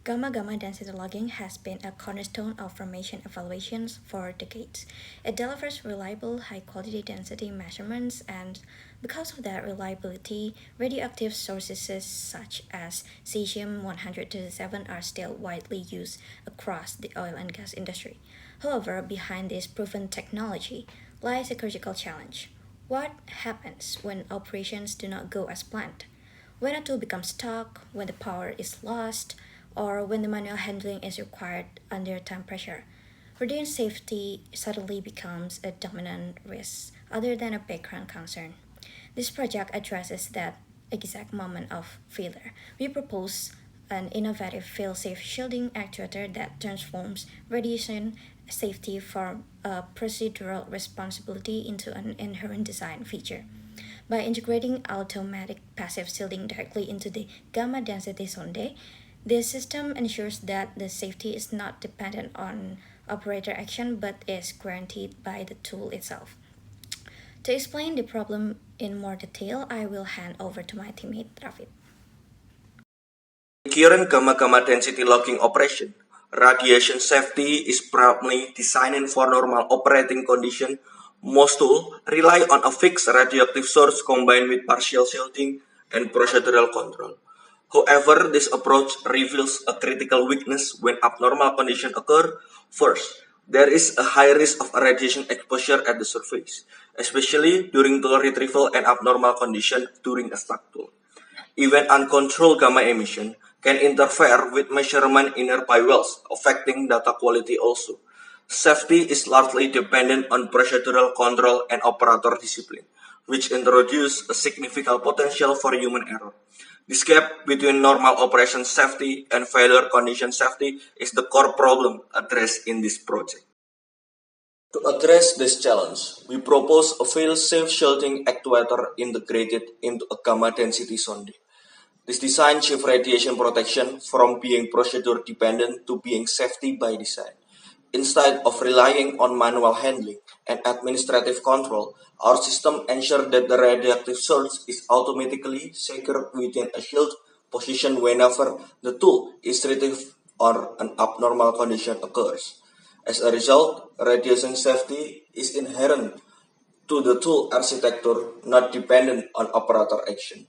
Gamma density logging has been a cornerstone of formation evaluations for decades. It delivers reliable, high quality density measurements, and because of that reliability, radioactive sources such as cesium 137 are still widely used across the oil and gas industry. However, behind this proven technology lies a critical challenge. What happens when operations do not go as planned? When a tool becomes stuck, when the power is lost, or when the manual handling is required under time pressure, routine safety suddenly becomes a dominant risk other than a background concern. This project addresses that exact moment of failure. We propose an innovative fail-safe shielding actuator that transforms radiation safety from a procedural responsibility into an inherent design feature. By integrating automatic passive shielding directly into the gamma density sonde, this system ensures that the safety is not dependent on operator action but is guaranteed by the tool itself. To explain the problem in more detail, I will hand over to my teammate Rafid. Current gamma density logging operation, radiation safety is proudly designed for normal operating condition. Most tools rely on a fixed radioactive source combined with partial shielding and procedural control. However, this approach reveals a critical weakness when abnormal conditions occur. First, there is a high risk of radiation exposure at the surface, especially during tool retrieval and abnormal conditions during a stuck tool. Even uncontrolled gamma emission can interfere with measurement in nearby wells, affecting data quality also. Safety is largely dependent on procedural control and operator discipline, which introduce a significant potential for human error. This gap between normal operation safety and failure condition safety is the core problem addressed in this project. To address this challenge, we propose a fail-safe shielding actuator integrated into a gamma density sonde. This design shifts radiation protection from being procedure dependent to being safety by design. Instead of relying on manual handling and administrative control, our system ensures that the radioactive source is automatically secured within a shield position whenever the tool is retrieved or an abnormal condition occurs. As a result, radiation safety is inherent to the tool architecture, not dependent on operator action.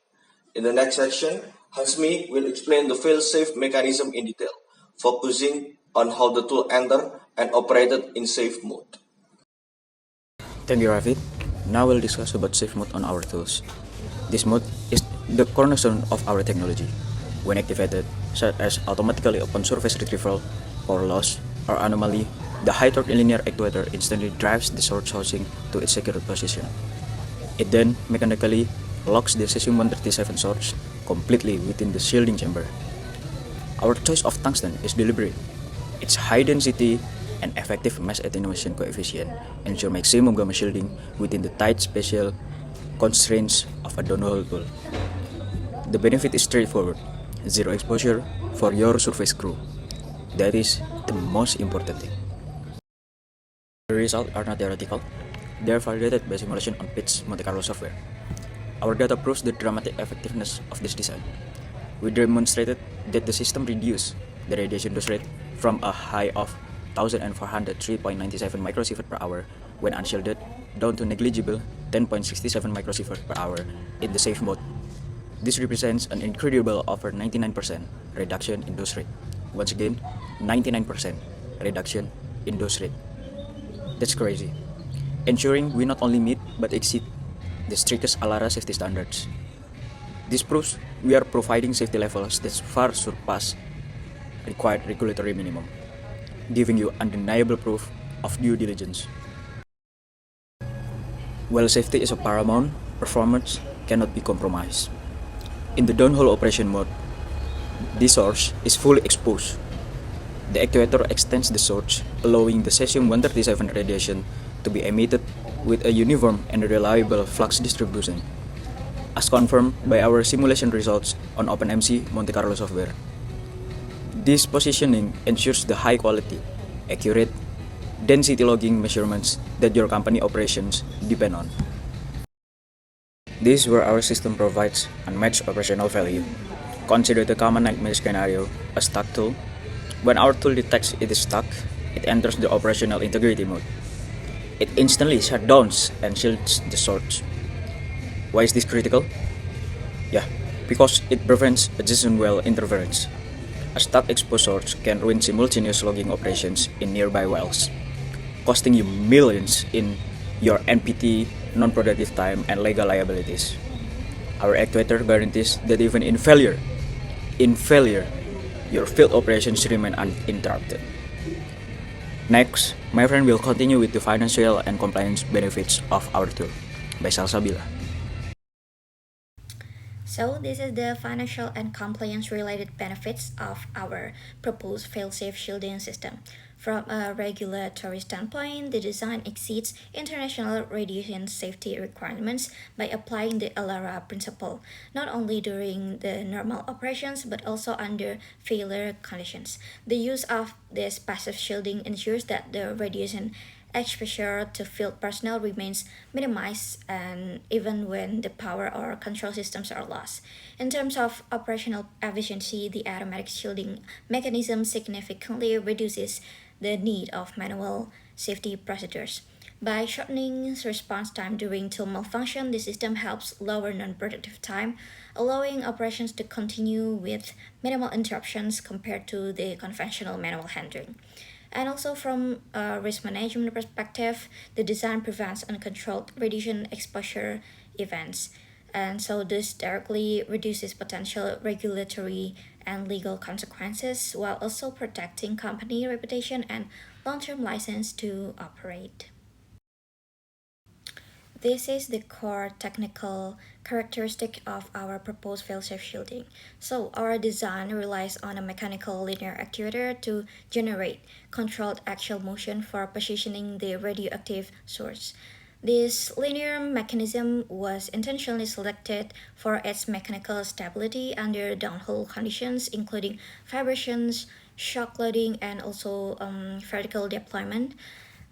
In the next section, Hasmi will explain the fail-safe mechanism in detail, focusing on how the tool entered and operated in safe mode. Thank you, Ravid. Now we'll discuss about safe mode on our tools. This mode is the cornerstone of our technology. When activated, such as automatically upon surface retrieval, power loss, or anomaly, the high torque linear actuator instantly drives the source housing to its secured position. It then mechanically locks the cesium-137 source completely within the shielding chamber. Our choice of tungsten is deliberate. Its high density and effective mass attenuation coefficient ensure maximum gamma shielding within the tight spatial constraints of a downhole tool. The benefit is straightforward: zero exposure for your surface crew. That is the most important thing. The results are not theoretical. They are validated by simulation on PITS Monte Carlo software. Our data proves the dramatic effectiveness of this design. We demonstrated that the system reduced the radiation dose rate from a high of 1,403.97 microsievert per hour when unshielded down to negligible 10.67 microsievert per hour in the safe mode. This represents an incredible over 99% reduction in dose rate. Once again, 99% reduction in dose rate. That's crazy. Ensuring we not only meet but exceed the strictest ALARA safety standards. This proves we are providing safety levels that far surpass required regulatory minimum, giving you undeniable proof of due diligence. While safety is a paramount, performance cannot be compromised. In the downhole operation mode, the source is fully exposed. The actuator extends the source, allowing the cesium-137 radiation to be emitted with a uniform and reliable flux distribution, as confirmed by our simulation results on OpenMC Monte Carlo software. This positioning ensures the high quality, accurate, density logging measurements that your company operations depend on. This is where our system provides unmatched operational value. Consider the common nightmare scenario, a stuck tool. When our tool detects it is stuck, it enters the operational integrity mode. It instantly shutdowns and shields the source. Why is this critical? Yeah, because it prevents adjacent well interference. A stuck exposed source can ruin simultaneous logging operations in nearby wells, costing you millions in your NPT, non-productive time, and legal liabilities. Our actuator guarantees that even in failure, your field operations remain uninterrupted. Next, my friend will continue with the financial and compliance benefits of our tool by Salsabila. So this is the financial and compliance related benefits of our proposed fail-safe shielding system. From a regulatory standpoint, the design exceeds international radiation safety requirements by applying the LRA principle, not only during the normal operations but also under failure conditions. The use of this passive shielding ensures that the radiation exposure to field personnel remains minimized and even when the power or control systems are lost. In terms of operational efficiency, the automatic shielding mechanism significantly reduces the need of manual safety procedures. By shortening response time during tool malfunction, the system helps lower non-productive time, allowing operations to continue with minimal interruptions compared to the conventional manual handling. And also from a risk management perspective, the design prevents uncontrolled radiation exposure events. And so this directly reduces potential regulatory and legal consequences while also protecting company reputation and long-term license to operate. This is the core technical characteristic of our proposed failsafe shielding. So our design relies on a mechanical linear actuator to generate controlled axial motion for positioning the radioactive source. This linear mechanism was intentionally selected for its mechanical stability under downhole conditions, including vibrations, shock loading, and also vertical deployment.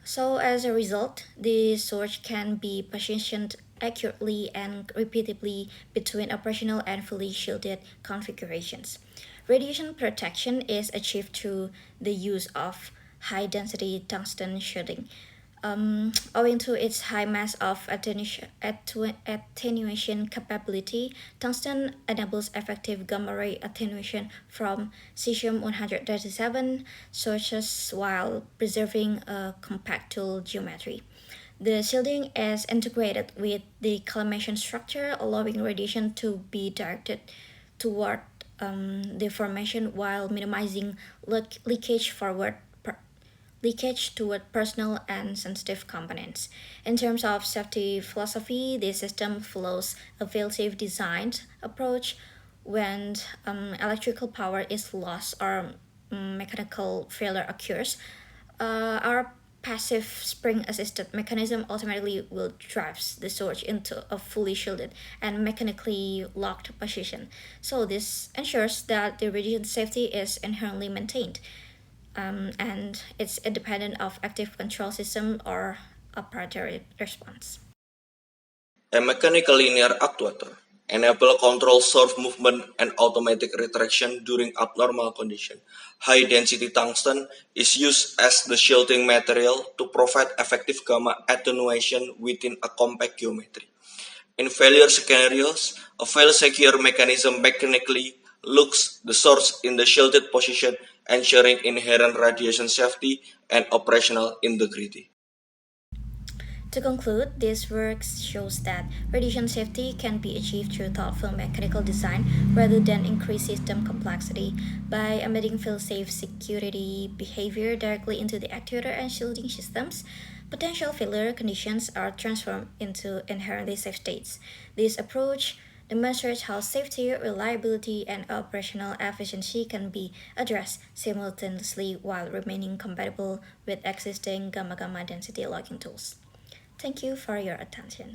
So as a result, the source can be positioned accurately and repeatedly between operational and fully shielded configurations. Radiation protection is achieved through the use of high-density tungsten shielding. Owing to its high mass of attenuation capability, tungsten enables effective gamma ray attenuation from cesium-137 sources while preserving a compact tool geometry. The shielding is integrated with the collimation structure, allowing radiation to be directed toward the formation while minimizing leakage toward personal and sensitive components. In terms of safety philosophy, the system follows a fail-safe designed approach when electrical power is lost or mechanical failure occurs. Our passive spring-assisted mechanism automatically will drive the source into a fully shielded and mechanically locked position. So this ensures that the radiation safety is inherently maintained and it's independent of active control system or operator response. A mechanical linear actuator enable control source movement and automatic retraction during abnormal condition. High-density tungsten is used as the shielding material to provide effective gamma attenuation within a compact geometry. In failure scenarios, a fail-secure mechanism mechanically locks the source in the shielded position, ensuring inherent radiation safety and operational integrity. To conclude, this work shows that radiation safety can be achieved through thoughtful mechanical design rather than increased system complexity. By embedding fail-safe security behavior directly into the actuator and shielding systems, potential failure conditions are transformed into inherently safe states. This approach demonstrates how safety, reliability, and operational efficiency can be addressed simultaneously while remaining compatible with existing gamma-gamma density logging tools. Thank you for your attention.